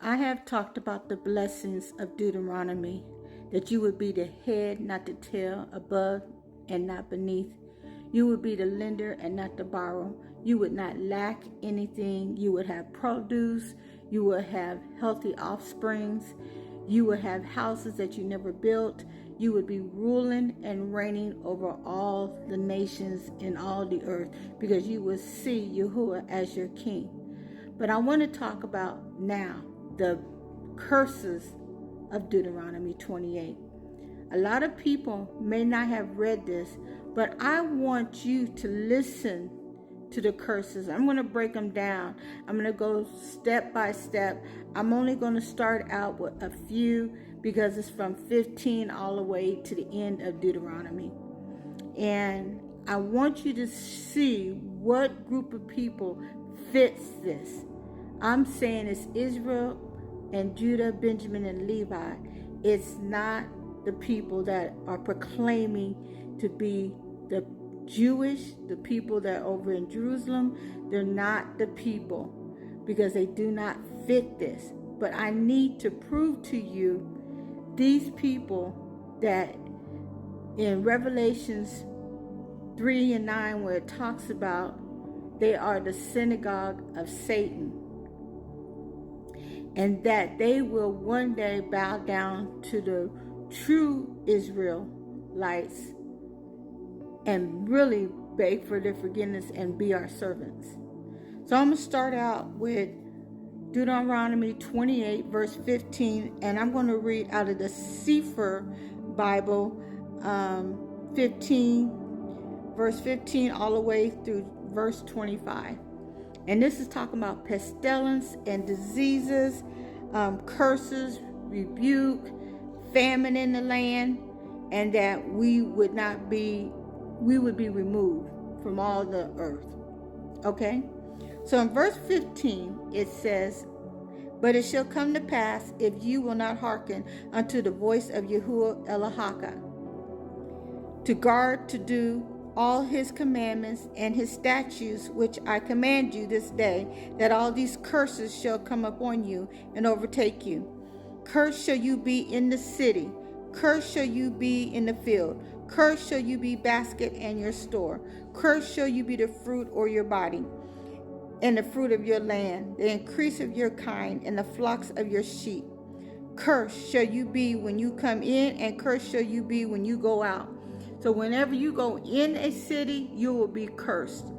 I have talked about the blessings of Deuteronomy, that you would be the head, not the tail, above and not beneath. You would be the lender and not the borrower. You would not lack anything. You would have produce. You would have healthy offsprings. You would have houses that you never built. You would be ruling and reigning over all the nations in all the earth, because you would see Yahuwah as your king. But I want to talk about now the curses of Deuteronomy 28. A lot of people may not have read this, but I want you to listen to the curses. I'm going to break them down. I'm going to go step by step. I'm only going to start out with a few, because it's from 15 all the way to the end of Deuteronomy. And I want you to see what group of people fits this. I'm saying it's Israel and Judah, Benjamin, and Levi. It's not the people that are proclaiming to be the Jewish, the people that are over in Jerusalem. They're not the people, because they do not fit this. But I need to prove to you these people that in Revelations 3 and 9, where it talks about they are the synagogue of Satan, and that they will one day bow down to the true Israelites and really beg for their forgiveness and be our servants. So I'm going to start out with Dueteronmy 28 verse 15, and I'm going to read out of the Sefer Bible, 15 verse 15 all the way through verse 25. And this is talking about pestilence and diseases, curses, rebuke, famine in the land, and that we would be removed from all the earth. Okay? So in verse 15, it says, "But it shall come to pass, if you will not hearken unto the voice of Yahuwah Elohaka, to guard to do all his commandments and his statutes, which I command you this day, that all these curses shall come upon you and overtake you. Cursed shall you be in the city, cursed shall you be in the field, cursed shall you be basket and your store, cursed shall you be the fruit or your body, and the fruit of your land, the increase of your kind, and the flocks of your sheep. Cursed shall you be when you come in, and cursed shall you be when you go out." So whenever you go in a city, you will be cursed.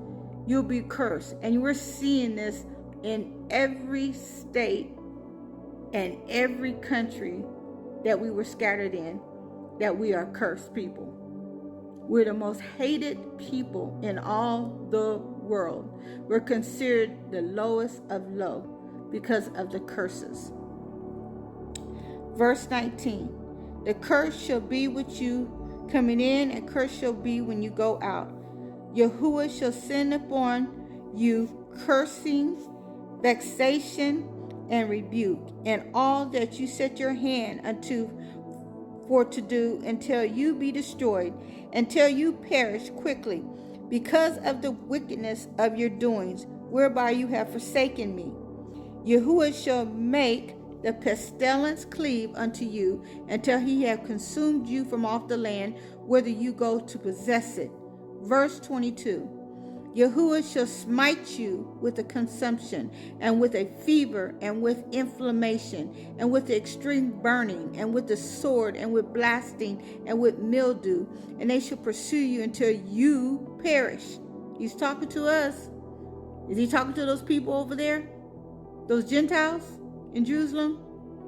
You'll be cursed. And we're seeing this in every state and every country that we were scattered in, that we are cursed people. We're the most hated people in all the world. We're considered the lowest of low because of the curses. Verse 19, "The curse shall be with you coming in, and curse shall be when you go out. Yahuwah shall send upon you cursing, vexation, and rebuke, and all that you set your hand unto for to do, until you be destroyed, until you perish quickly, because of the wickedness of your doings, whereby you have forsaken me. Yahuwah shall make the pestilence cleave unto you, until he have consumed you from off the land, whither you go to possess it." Verse 22, "Yahuwah shall smite you with a consumption, and with a fever, and with inflammation, and with extreme burning, and with the sword, and with blasting, and with mildew, and they shall pursue you until you perish." He's talking to us. Is he talking to those people over there? Those Gentiles in Jerusalem?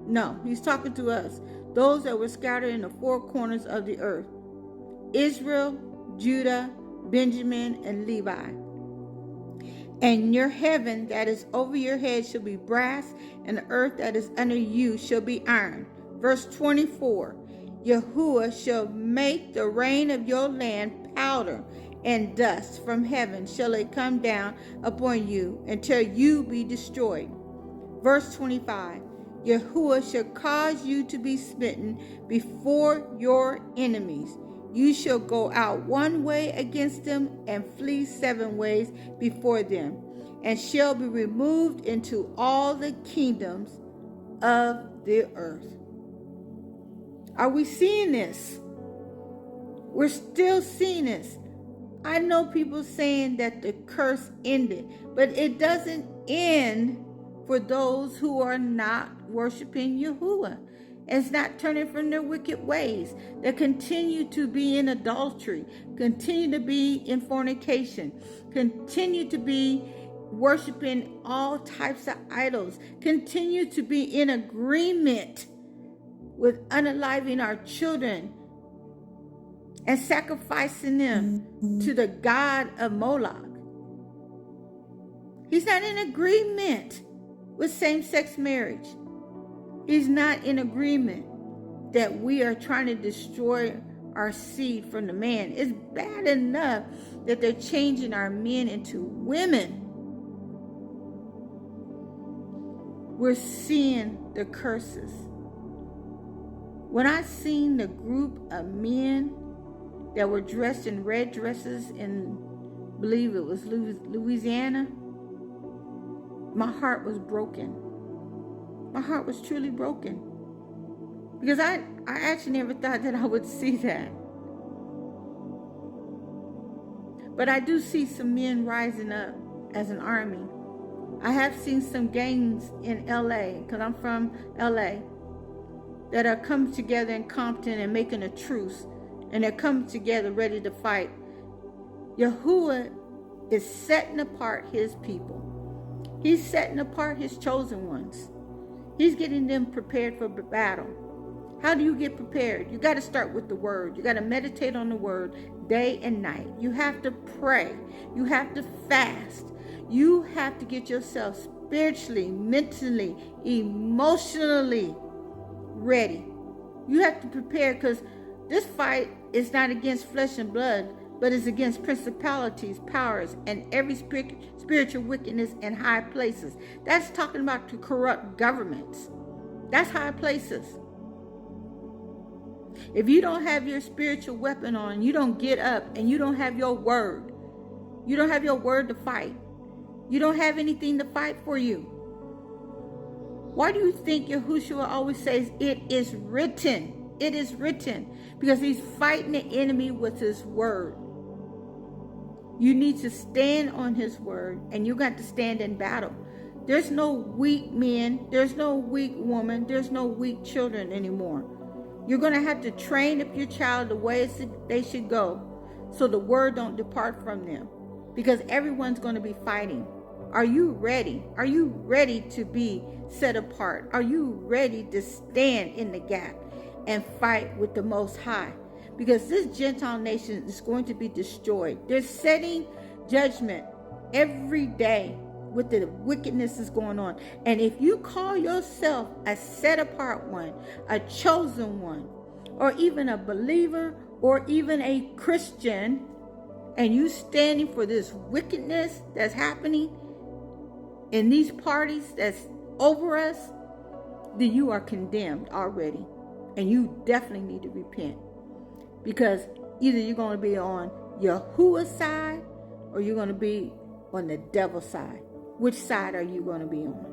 No, he's talking to us. Those that were scattered in the four corners of the earth. Israel, Judah, Benjamin, and Levi. "And your heaven that is over your head shall be brass, and the earth that is under you shall be iron." Verse 24, "Yahuwah shall make the rain of your land powder, and dust from heaven shall it come down upon you, until you be destroyed." Verse 25, "Yahuwah shall cause you to be smitten before your enemies. You shall go out one way against them, and flee 7 ways before them, and shall be removed into all the kingdoms of the earth. Are we seeing this? We're still seeing this. I know people saying that the curse ended, but it doesn't end for those who are not worshiping Yahuwah. It's not turning from their wicked ways. They continue to be in adultery, continue to be in fornication, continue to be worshiping all types of idols, continue to be in agreement with unaliving our children and sacrificing them to the god of Moloch. He's not in agreement with same-sex marriage. He's not in agreement that we are trying to destroy our seed from the man. It's bad enough that they're changing our men into women. We're seeing the curses. When I seen the group of men that were dressed in red dresses in, I believe it was Louisiana, my heart was broken. My heart was truly broken. Because I actually never thought that I would see that. But I do see some men rising up as an army. I have seen some gangs in LA, because I'm from LA, that are coming together in Compton and making a truce. And they're coming together ready to fight. Yahuwah is setting apart his people. He's setting apart his chosen ones. He's getting them prepared for battle. How do you get prepared? You got to start with the word. You got to meditate on the word day and night. You have to pray. You have to fast. You have to get yourself spiritually, mentally, emotionally ready. You have to prepare, because this fight is not against flesh and blood, but it's against principalities, powers, and every spiritual wickedness in high places. That's talking about to corrupt governments. That's high places. If you don't have your spiritual weapon on, you don't get up, and you don't have your word. You don't have your word to fight. You don't have anything to fight for you. Why do you think Yahushua always says, it is written? It is written. Because he's fighting the enemy with his word. You need to stand on his word, and you got to stand in battle. There's no weak men. There's no weak woman. There's no weak children anymore. You're going to have to train up your child the way they should go, so the word don't depart from them. Because everyone's going to be fighting. Are you ready? Are you ready to be set apart? Are you ready to stand in the gap and fight with the Most High? Because this Gentile nation is going to be destroyed. They're setting judgment every day with the wickedness that's going on. And if you call yourself a set apart one, a chosen one, or even a believer, or even a Christian, and you standing for this wickedness that's happening in these parties that's over us, then you are condemned already. And you definitely need to repent. Because either you're going to be on Yahuwah's side, or you're going to be on the devil's side. Which side are you going to be on?